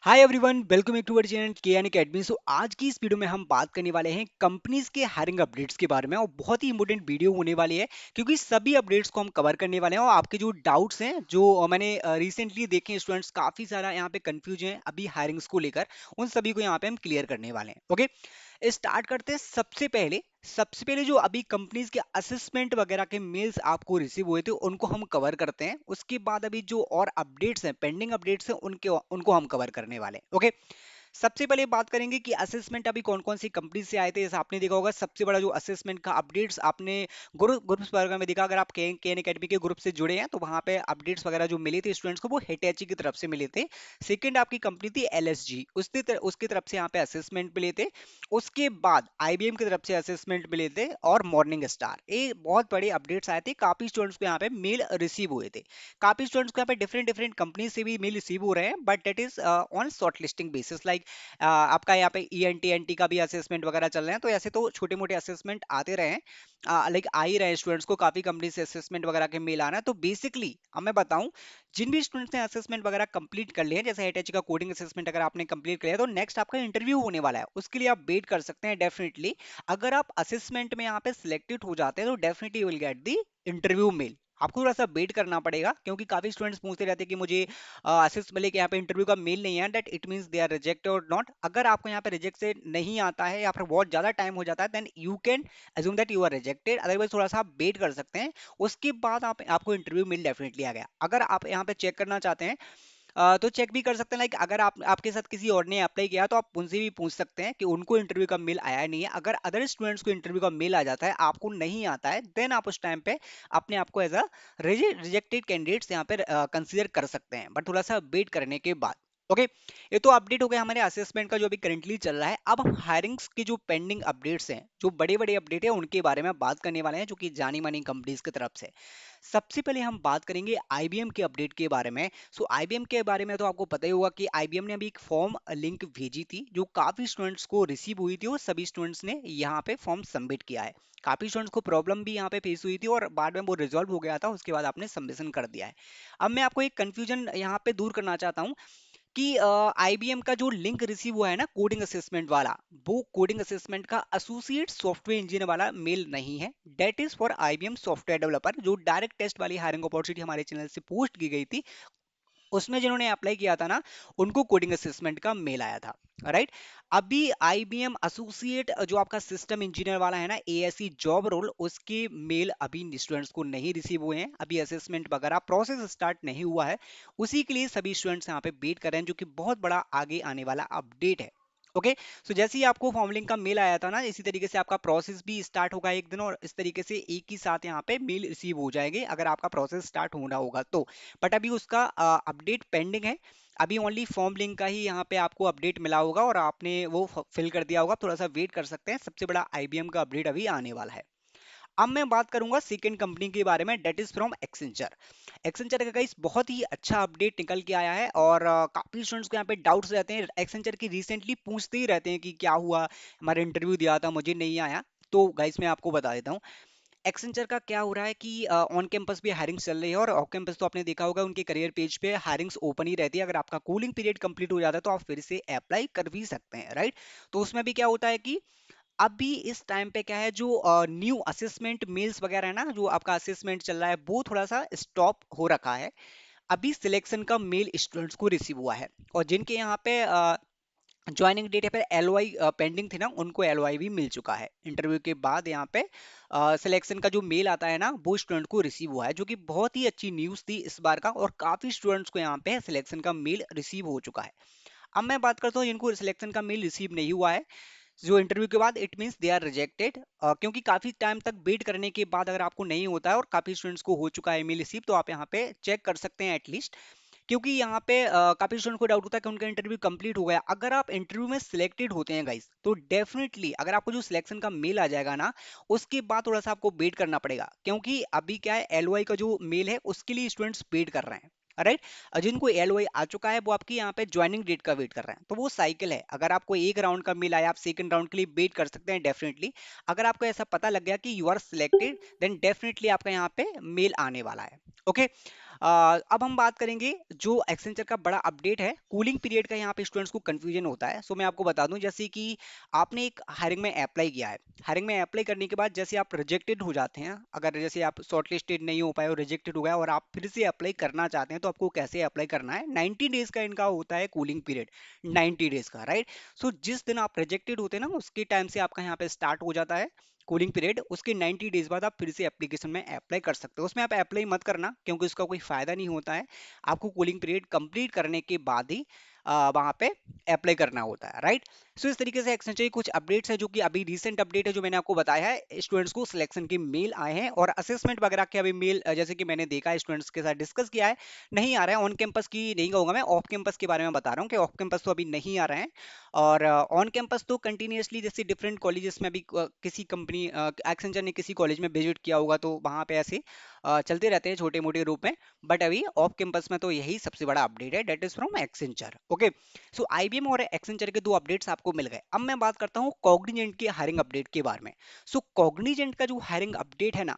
Hi everyone, welcome back to our channel K N Academy. So आज की इस video में हम बात करने वाले हैं कंपनीज के हायरिंग अपडेट्स के बारे में और बहुत ही इंपॉर्टेंट वीडियो होने वाली है क्योंकि सभी अपडेट्स को हम कवर करने वाले हैं और आपके जो डाउट्स हैं जो मैंने रिसेंटली देखे स्टूडेंट्स काफी सारा यहाँ पे कंफ्यूज हैं अभी हायरिंग्स को लेकर, उन सभी को यहाँ पे हम क्लियर करने वाले हैं। ओके, स्टार्ट करते हैं। सबसे पहले जो अभी कंपनीज के असेसमेंट वगैरह के मेल्स आपको रिसीव हुए थे उनको हम कवर करते हैं। उसके बाद अभी जो और अपडेट्स हैं, पेंडिंग अपडेट्स हैं, उनके उनको हम कवर करने वाले हैं। ओके, सबसे पहले बात करेंगे कि असेसमेंट अभी कौन कौन सी कंपनी से आए थे। जैसे आपने देखा होगा सबसे बड़ा जो असेसमेंट का अपडेट्स आपने ग्रुप्स वगैरह में देखा। अगर आप के एन अकेडमी के ग्रुप से जुड़े हैं तो वहां पे अपडेट्स वगैरह जो मिले थे स्टूडेंट्स को वो हिटैची की तरफ से मिले थे। सेकंड आपकी कंपनी थी एलएसजी, उसकी तरफ से यहाँ पे असेसमेंट मिले थे। उसके बाद आईबीएम की तरफ से असेसमेंट मिले थे और मॉर्निंग स्टार, ये बहुत बड़े अपडेट्स आए थे। काफी स्टूडेंट्स को यहाँ पे मेल रिसीव हुए थे। काफी स्टूडेंट्स को यहाँ पे डिफरेंट डिफरेंट कंपनी से भी मेल रिसीव हो रहे हैं, but that is on short listing basis. Like आपका यहाँ पे ईएनटी एनटी का भी असेसमेंट वगैरह चल रहे हैं, तो ऐसे तो छोटे मोटे असेसमेंट आते रहे हैं, लाइक आ ही रहे हैं स्टूडेंट्स को। काफी कंपनी से असेसमेंट वगैरह के मेल आना है। तो बेसिकली अब मैं बताऊं, जिन भी स्टूडेंट्स ने असेसमेंट वगैरह कंप्लीट कर लिया है, जैसे एच का कोडिंग असेसमेंट अगर आपने कंप्लीट कर लिया तो नेक्स्ट आपका इंटरव्यू होने वाला है, उसके लिए आप वेट कर सकते हैं डेफिनेटली। अगर आप असेसमेंट में यहाँ पे सिलेक्टेड हो जाते हैं तो definitely you will get the interview mail. आपको थोड़ा सा वेट करना पड़ेगा क्योंकि काफी स्टूडेंट्स पूछते रहते हैं कि मुझे असिस्ट मिले कि यहाँ पे इंटरव्यू का मेल नहीं है, that it means they are rejected और नॉट। अगर आपको यहाँ पे रिजेक्ट से नहीं आता है या फिर बहुत ज्यादा टाइम हो जाता है then you can assume that you are rejected. Otherwise थोड़ा सा आप वेट कर सकते हैं, उसके बाद आपको इंटरव्यू मेल डेफिनेटली आ गया। अगर आप यहाँ पे चेक करना चाहते हैं तो चेक भी कर सकते हैं। लाइक अगर आप आपके साथ किसी और ने अप्लाई किया तो आप उनसे भी पूछ सकते हैं कि उनको इंटरव्यू का मेल आया नहीं है। अगर अदर स्टूडेंट्स को इंटरव्यू का मेल आ जाता है, आपको नहीं आता है, देन आप उस टाइम पे अपने आप को एज अ रिजेक्टेड कैंडिडेट्स यहाँ पे कंसीडर कर सकते हैं, बट थोड़ा सा वेट करने के बाद। ओके, ये तो अपडेट हो गया हमारे असेसमेंट का जो अभी करंटली चल रहा है। अब हम हायरिंग्स के जो पेंडिंग अपडेट्स हैं, जो बड़े बड़े अपडेट है, उनके बारे में बात करने वाले हैं जो कि जानी मानी कंपनीज की तरफ से। सबसे पहले हम बात करेंगे आईबीएम के अपडेट के बारे में। सो आईबीएम के बारे में तो आपको पता ही होगा कि आईबीएम ने अभी एक फॉर्म लिंक भेजी थी जो काफी स्टूडेंट्स को रिसीव हुई थी और सभी स्टूडेंट्स ने यहाँ पे फॉर्म सबमिट किया है। काफी स्टूडेंट्स को प्रॉब्लम भी यहाँ पे फेस हुई थी और बाद में वो रिजॉल्व हो गया था, उसके बाद आपने सबमिशन कर दिया है। अब मैं आपको एक कंफ्यूजन यहाँ पे दूर करना चाहता हूँ कि आईबीएम का जो लिंक रिसीव हुआ है ना कोडिंग असेसमेंट वाला, वो कोडिंग असेसमेंट का एसोसिएट सॉफ्टवेयर इंजीनियर वाला मेल नहीं है। That is for IBM software developer. जो डायरेक्ट टेस्ट वाली हायरिंग अपॉर्चुनिटी हमारे चैनल से पोस्ट की गई थी, उसमें जिन्होंने अप्लाई किया था ना, उनको कोडिंग असेसमेंट का मेल आया था। राइट, अभी आईबीएम एसोसिएट जो आपका सिस्टम इंजीनियर वाला है ना, एएससी जॉब रोल, उसके मेल अभी स्टूडेंट्स को नहीं रिसीव हुए हैं। अभी असेसमेंट वगैरह प्रोसेस स्टार्ट नहीं हुआ है, उसी के लिए सभी स्टूडेंट्स यहाँ पे वेट कर रहे हैं, जो कि बहुत बड़ा आगे आने वाला अपडेट है। ओके, सो जैसे ही आपको फॉर्म लिंक का मेल आया था ना, इसी तरीके से आपका प्रोसेस भी स्टार्ट होगा एक दिन, और इस तरीके से एक ही साथ यहाँ पे मेल रिसीव हो जाएंगे अगर आपका प्रोसेस स्टार्ट होना होगा तो। बट अभी उसका अपडेट पेंडिंग है। अभी ओनली फॉर्म लिंक का ही यहाँ पे आपको अपडेट मिला होगा और आपने वो फिल कर दिया होगा, थोड़ा सा वेट कर सकते हैं। सबसे बड़ा आईबीएम का अपडेट अभी आने वाला है। अब मैं बात करूंगा सेकंड कंपनी के बारे में, that is from Accenture. Accenture का गाइस बहुत ही अच्छा अपडेट निकल के आया है और काफी स्टूडेंट्स को यहाँ पे डाउट्स रहते हैं। एक्सेंचर की रिसेंटली पूछते ही रहते हैं कि क्या हुआ, हमारा इंटरव्यू दिया था मुझे नहीं आया। तो गाइस मैं आपको बता देता हूँ, एक्सेंचर का क्या हो रहा है कि ऑन कैंपस भी हायरिंग चल रही है और ऑफ कैंपस तो आपने देखा होगा उनके करियर पेज पे हायरिंग्स ओपन ही रहती है। अगर आपका कूलिंग पीरियड कंप्लीट हो जाता है तो आप फिर से अप्लाई कर भी सकते हैं। राइट, तो उसमें भी क्या होता है कि अभी इस टाइम पे क्या है, जो न्यू असेसमेंट मेल्स वगैरह है ना, जो आपका असेसमेंट चल रहा है वो थोड़ा सा स्टॉप हो रखा है। अभी सिलेक्शन का मेल स्टूडेंट्स को रिसीव हुआ है और जिनके यहाँ पे ज्वाइनिंग डेट या फिर एलओआई पेंडिंग थी ना, उनको एलओआई भी मिल चुका है। इंटरव्यू के बाद यहाँ पे सिलेक्शन का जो मेल आता है ना, वो स्टूडेंट को रिसीव हुआ है, जो कि बहुत ही अच्छी न्यूज़ थी इस बार का, और काफी स्टूडेंट्स को यहाँ पे सिलेक्शन का मेल रिसीव हो चुका है। अब मैं बात करता हूँ जिनको सिलेक्शन का मेल रिसीव नहीं हुआ है, जो इंटरव्यू के बाद, it means they are rejected. क्योंकि काफी टाइम तक वेट करने के बाद अगर आपको नहीं होता है और काफी स्टूडेंट्स को हो चुका है मेल रिसीव, तो आप यहाँ पे चेक कर सकते हैं एटलीस्ट। क्योंकि यहाँ पे काफी स्टूडेंट को डाउट होता है कि उनका इंटरव्यू कंप्लीट हो गया। अगर आप इंटरव्यू में सिलेक्टेड होते हैं गाइस, तो डेफिनेटली अगर आपको जो सिलेक्शन का मेल आ जाएगा ना, उसके बाद थोड़ा सा आपको वेट करना पड़ेगा, क्योंकि अभी क्या है, एलओआई का जो मेल है उसके लिए स्टूडेंट्स वेट कर रहे हैं। राइट, जिनको एलओआई आ चुका है वो आपकी यहाँ पे ज्वाइनिंग डेट का वेट कर रहे हैं। तो वो साइकिल है, अगर आपको एक राउंड का मेल आया, आप सेकंड राउंड के लिए वेट कर सकते हैं डेफिनेटली। अगर आपको ऐसा पता लग गया कि you are selected, then definitely आपका यहाँ पे मेल आने वाला है। ओके, अब हम बात करेंगे जो एक्सेंचर का बड़ा अपडेट है कूलिंग पीरियड का। यहाँ पे स्टूडेंट्स को कंफ्यूजन होता है, सो मैं आपको बता दूं, जैसे कि आपने एक हायरिंग में अप्लाई किया है। हायरिंग में अप्लाई करने के बाद जैसे आप रिजेक्टेड हो जाते हैं, अगर जैसे आप शॉर्टलिस्टेड नहीं हो पाए और रिजेक्टेड हो गया और आप फिर से अप्लाई करना चाहते हैं, तो आपको कैसे अप्लाई करना है। 90 डेज का इनका होता है कूलिंग पीरियड, 90 डेज का, राइट। सो जिस दिन आप रिजेक्टेड होते हैं ना, उसके टाइम से आपका यहाँ पे स्टार्ट हो जाता है कूलिंग पीरियड। उसके 90 डेज बाद आप फिर से एप्लीकेशन में अप्लाई कर सकते हो। उसमें आप अप्लाई मत करना क्योंकि उसका कोई फायदा नहीं होता है। आपको कूलिंग पीरियड कंप्लीट करने के बाद ही वहां पे अप्लाई करना होता है, राइट। सो इस तरीके से एक्सेंचर की कुछ अपडेट्स है जो कि अभी रीसेंट अपडेट है, जो मैंने आपको बताया है। स्टूडेंट्स को सिलेक्शन के मेल आए हैं और असेसमेंट वगैरह के अभी मेल, जैसे कि मैंने देखा स्टूडेंट्स के साथ डिस्कस किया है, नहीं आ रहा है। ऑन कैंपस की नहीं कहूंगा मैं, ऑफ कैंपस के बारे में बता रहा हूँ कि ऑफ कैंपस तो अभी नहीं आ रहे हैं। और ऑन कैंपस तो कंटिन्यूअसली जैसे डिफरेंट कॉलेजेस में भी किसी कंपनी एक्सेंचर ने किसी कॉलेज में विजिट किया होगा तो वहां पे ऐसे चलते रहते हैं छोटे मोटे रूप में। बट अभी ऑफ कैंपस में तो यही सबसे बड़ा अपडेट है, that is from Accenture. Okay, so IBM और एक्सेंचर के दो अपडेट्स आपको मिल गए। अब मैं बात करता हूँ कॉग्निजेंट की हायरिंग अपडेट के बारे में। सो कॉग्निजेंट का जो हायरिंग अपडेट है ना,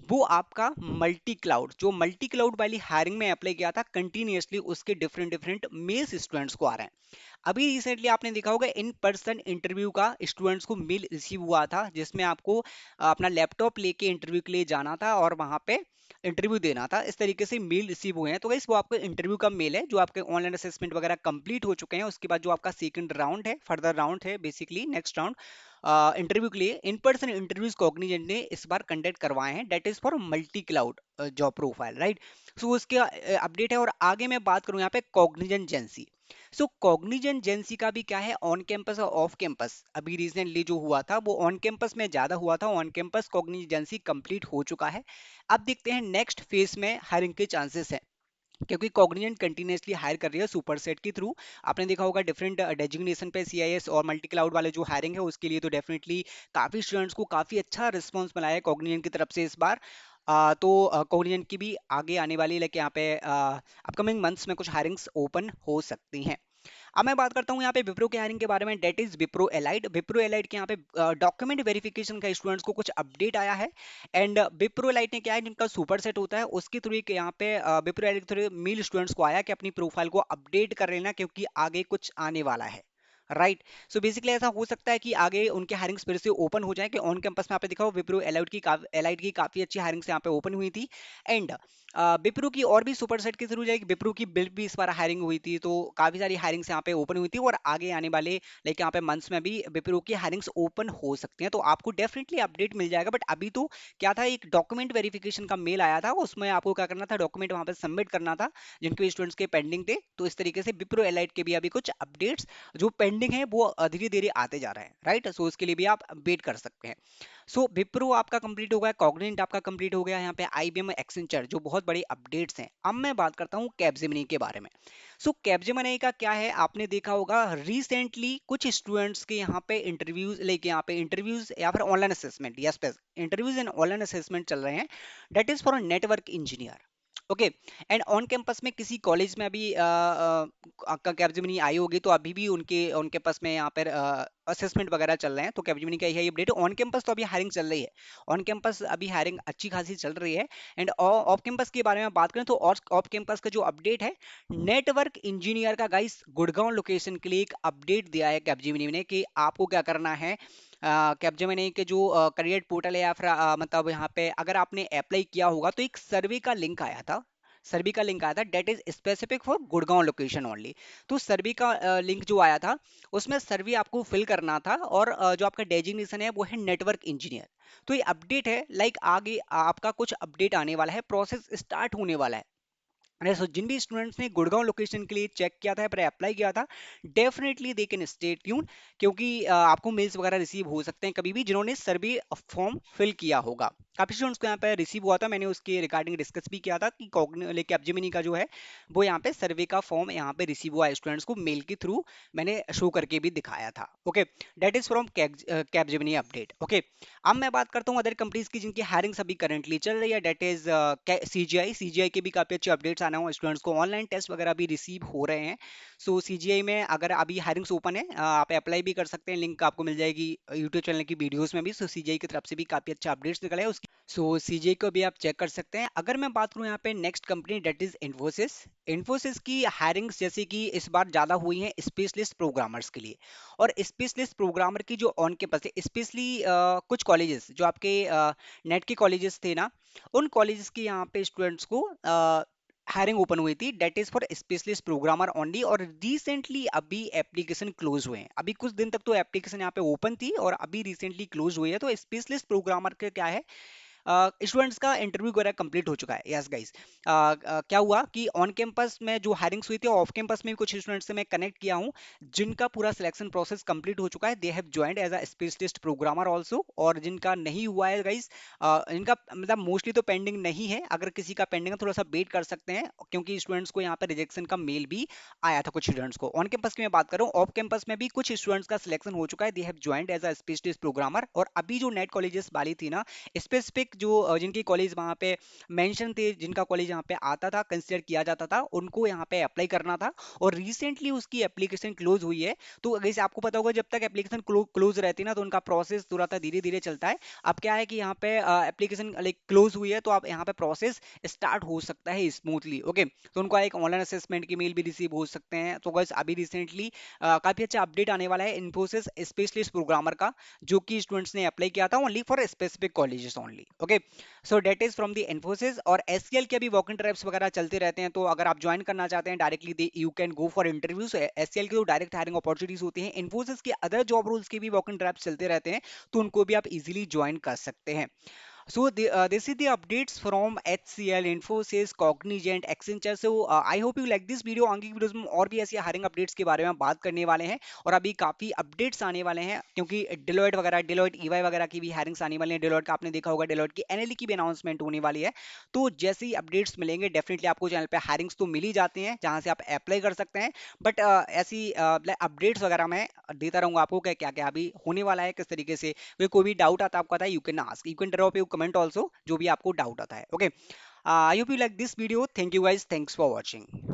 वो आपका मल्टी क्लाउड, जो मल्टी क्लाउड वाली हायरिंग में अप्लाई किया था कंटिन्यूअसली, उसके डिफरेंट डिफरेंट मेल्स स्टूडेंट्स को आ रहे हैं। अभी रिसेंटली आपने देखा होगा इन पर्सन इंटरव्यू का स्टूडेंट्स को मेल रिसीव हुआ था, जिसमें आपको अपना लैपटॉप लेके इंटरव्यू के लिए जाना था और वहां पे इंटरव्यू देना था। इस तरीके से मेल रिसीव हुए हैं। तो गाइस वो आपको इंटरव्यू का मेल है, जो आपके ऑनलाइन असेसमेंट वगैरह कंप्लीट हो चुके हैं। उसके बाद जो आपका सेकंड राउंड है, फर्दर राउंड है, बेसिकली नेक्स्ट राउंड इंटरव्यू के लिए इन पर्सन इंटरव्यूज कॉग्निजेंट ने इस बार कंडक्ट करवाए हैं। That is for multi cloud job profile, right. So उसके अपडेट है। और आगे मैं बात करूं यहाँ पे कॉग्निजेंट जेंसी। सो कॉग्निजेंट जेंसी का भी क्या है, ऑन कैंपस और ऑफ कैंपस अभी रिसेंटली जो हुआ था वो ऑन कैंपस में ज्यादा हुआ था। ऑन कैंपस कॉग्निजेंट जेंसी कंप्लीट हो चुका है। अब देखते हैं नेक्स्ट फेज में हायरिंग के चांसेस है, क्योंकि कॉग्निजेंट कंटिन्यूअसली हायर कर रही है सुपरसेट के थ्रू। आपने देखा होगा डिफरेंट डेजिग्नेशन पे सीआईएस और मल्टी क्लाउड वाले जो हायरिंग है उसके लिए, तो डेफिनेटली काफी स्टूडेंट्स को काफी अच्छा रिस्पांस मिला है कॉग्निजेंट की तरफ से इस बार। तो कॉग्निजेंट की भी आगे आने वाली, लाइक यहाँ पे अपकमिंग मंथ्स में कुछ हायरिंग्स ओपन हो सकती हैं। अब मैं बात करता हूँ यहाँ पे विप्रो के हायरिंग के बारे में। That is Wipro allied. Wipro allied के यहाँ पे डॉक्यूमेंट वेरिफिकेशन का स्टूडेंट्स को कुछ अपडेट आया है। एंड विप्रो एलाइड ने क्या है, जिनका सुपर सेट होता है उसके थ्रू एक यहाँ पे विप्रो एलाइड के थ्रू मेल स्टूडेंट्स को आया कि अपनी प्रोफाइल को अपडेट कर लेना, क्योंकि आगे कुछ आने वाला है, राइट। सो बेसिकली ऐसा हो सकता है कि आगे उनके हायरिंग्स फिर से ओपन हो जाए। कि ऑन कैंपस में आपने देखा हो विप्रो एलाइड की काफी अच्छी हायरिंग्स यहाँ पे ओपन हुई थी। एंड विप्रो की और भी सुपर सेट के थ्रू जाएगी। विप्रो की बिल्ड भी इस बार हायरिंग हुई थी, तो काफी सारी हायरिंग्स यहाँ पे ओपन हुई थी। और आगे आने वाले लाइक यहाँ पे मंथ्स में भी विप्रो की हायरिंग्स ओपन हो सकती हैं, तो आपको डेफिनेटली अपडेट मिल जाएगा। बट अभी तो क्या था, एक डॉक्यूमेंट वेरिफिकेशन का मेल आया था, उसमें आपको क्या करना था, डॉक्यूमेंट वहां पे सबमिट करना था जिनके स्टूडेंट्स के पेंडिंग थे। तो इस तरीके से विप्रो एलाइट के भी अभी कुछ अपडेट्स जो पेंडिंग है वो धीरे धीरे आते जा रहे हैं, राइट। सो उसके लिए भी आप वेट कर सकते हैं। सो विप्रो आपका कंप्लीट हो गया, कॉग्निजेंट आपका कंप्लीट हो गया। यहाँ पे आईबीएम, एक्सेंचर जो बहुत बड़े अपडेट्स हैं। अब मैं बात करता हूँ कैपजेमिनी के बारे में। सो कैपजेमिनी का क्या है, आपने देखा होगा रिसेंटली कुछ स्टूडेंट्स के यहाँ पे इंटरव्यूज, लेके यहाँ पे इंटरव्यूज या फिर online assessment, yes, interviews and online assessment चल रहे हैं। That is for network engineer. Okay, and on campus में किसी कॉलेज में अभी आपका कैपजेमिनी आई होगी, तो अभी भी उनके उनके पास में यहाँ पर असेसमेंट वगैरह चल रहे हैं। तो कैपजेमिनी का यही अपडेट है। ऑन कैंपस तो अभी हायरिंग चल रही है, ऑन कैंपस अभी हायरिंग अच्छी खासी चल रही है। एंड ऑफ कैंपस के बारे में बात करें तो ऑफ कैंपस का जो अपडेट है, नेटवर्क इंजीनियर का गाइस गुड़गांव लोकेशन के लिए एक अपडेट दिया है कैपजेमिनी ने कि आपको क्या करना है। कैपजेमिनी के जो करियर पोर्टल है या फिर मतलब यहाँ पे अगर आपने अप्लाई किया होगा, तो एक सर्वे का लिंक आया था। सर्वे का लिंक आया था, that is specific for Gurgaon location only. तो सर्वे का लिंक जो आया था, उसमें सर्वे आपको फिल करना था। और जो आपका डेजिग्नेशन है वो है नेटवर्क इंजीनियर। तो ये अपडेट है, लाइक आगे आपका कुछ अपडेट आने वाला है, प्रोसेस स्टार्ट होने वाला है। अरे सो जिन भी स्टूडेंट्स ने गुड़गांव लोकेशन के लिए चेक किया था या फिर अप्लाई किया था, definitely they can stay tune, क्योंकि आपको मेल्स वगैरह रिसीव हो सकते हैं कभी भी, जिन्होंने सर्वे फॉर्म फिल किया होगा। काफी स्टूडेंट्स को यहाँ पे रिसीव हुआ था, मैंने उसके रिगार्डिंग डिस्कस भी किया था कि कैपजेमिनी का जो है वो यहाँ पे सर्वे का फॉर्म यहाँ पे रिसीव हुआ है स्टूडेंट्स को मेल के थ्रू, मैंने शो करके भी दिखाया था। Okay, that is from Capgemini update. Okay, अब मैं बात करता हूँ अदर कंपनीज की जिनकी हायरिंग्स अभी करंटली चल रही है। That is CGI. सीजीआई के भी काफी अच्छे अपडेट्स आने करवाना हो स्टूडेंट्स को, ऑनलाइन टेस्ट वगैरह भी रिसीव हो रहे हैं। सो सीजीआई में अगर अभी हायरिंग्स ओपन है, आप अप्लाई भी कर सकते हैं, लिंक आपको मिल जाएगी यूट्यूब चैनल की वीडियोस में भी। सो सीजीआई की तरफ से भी काफी अच्छा अपडेट्स निकले हैं उसकी, सो सीजीआई को भी आप चेक कर सकते हैं। अगर मैं बात करूं यहाँ पे next company that is Infosys. Infosys की हायरिंग्स जैसे कि इस बार ज्यादा हुई है स्पेशलिस्ट प्रोग्रामर्स के लिए, और स्पेशलिस्ट प्रोग्रामर की जो ऑन कैंपस है स्पेशली कुछ कॉलेजेस जो आपके नेट के कॉलेजेस थे ना, उन कॉलेजेस की यहाँ पे स्टूडेंट्स को हायरिंग ओपन हुई थी that is for specialist programmer only. और रिसेंटली अभी एप्लीकेशन क्लोज हुए हैं, अभी कुछ दिन तक तो एप्लीकेशन यहाँ पे ओपन थी और अभी रिसेंटली क्लोज हुई है। तो स्पेशलिस्ट प्रोग्रामर के क्या है, स्टूडेंट्स का इंटरव्यू वगैरह कंप्लीट हो चुका है। यस गाइस, क्या हुआ कि ऑन कैंपस में जो हायरिंग्स हुई थी, ऑफ कैंपस में भी कुछ स्टूडेंट्स से मैं कनेक्ट किया हूं जिनका पूरा सिलेक्शन प्रोसेस कंप्लीट हो चुका है, they have joined as a specialist programmer also. और जिनका नहीं हुआ है गाइस, इनका मतलब मोस्टली तो पेंडिंग नहीं है, अगर किसी का पेंडिंग है थोड़ा सा वेट कर सकते हैं, क्योंकि स्टूडेंट्स को यहाँ पे रिजेक्शन का मेल भी आया था कुछ स्टूडेंट्स को। ऑन कैंपस की मैं बात कर रहा हूँ, ऑफ कैंपस में भी कुछ स्टूडेंट्स का सिलेक्शन हो चुका है, they have joined as a specialist programmer. और अभी जो नेट कॉलेजेस वाली थी ना, स्पेसिफिक जो जिनकी कॉलेज वहां पे मेंशन थे, जिनका कॉलेज यहाँ पे आता था कंसिडर किया जाता था, उनको यहाँ पे अप्लाई करना था। और रिसेंटली उसकी एप्लीकेशन क्लोज हुई है। तो जैसे आपको पता होगा जब तक एप्लीकेशन क्लोज रहती है ना, तो उनका प्रोसेस थोड़ा सा धीरे धीरे चलता है। अब क्या है कि यहाँ पे एप्लीकेशन लाइक क्लोज हुई है, तो आप यहाँ पे प्रोसेस स्टार्ट हो सकता है स्मूथली। ओके, तो उनको एक ऑनलाइन असेसमेंट की मेल भी रिसीव हो सकते हैं। तो बस अभी रिसेंटली काफी अच्छा अपडेट आने वाला है इन्फोसिस स्पेशलिस्ट प्रोग्रामर का, जो कि स्टूडेंट्स ने अप्लाई किया था only for specific colleges only. Okay, so that is from the Infosys. और एससीएल के भी वॉक इन ट्रैप्स वगैरह चलते रहते हैं, तो अगर आप ज्वाइन करना चाहते हैं directly you can go for interviews. SCL की जो डायरेक्ट हायरिंग अपॉर्चुनिटीज होती हैं, इन्फोसिस के अदर जॉब रोल्स के भी वॉक इन ट्रैप्स चलते रहते हैं, तो उनको भी आप इजीली ज्वाइन कर सकते हैं। So this is the updates from HCL, Infosys, Cognizant, Accenture. So I hope you like this video. आगे की वीडियोस में और भी ऐसे हायरिंग अपडेट्स के बारे में बात करने वाले हैं, और अभी काफी अपडेट्स आने वाले हैं, क्योंकि डिलॉयट वगैरह, डिलॉयट ईवाई वगैरह की भी हायरिंग्स आने वाली हैं। डिलॉयट का आपने देखा होगा, डिलॉयट की एनएलई की भी अनाउंसमेंट होने वाली है। तो जैसे ही अपडेट्स मिलेंगे डेफिनेटली आपको चैनल पे हायरिंग्स तो मिल ही जाते हैं जहां से आप अप्लाई कर सकते हैं, बट ऐसी अपडेट्स वगैरह मैं देता रहूंगा आपको कि क्या क्या अभी होने वाला है, किस तरीके से। कोई भी डाउट आता है आपको आता है, you can ask, you can drop you comment also, जो भी आपको डाउट आता है। Okay, I hope you like this video. Thank you guys, thanks for watching.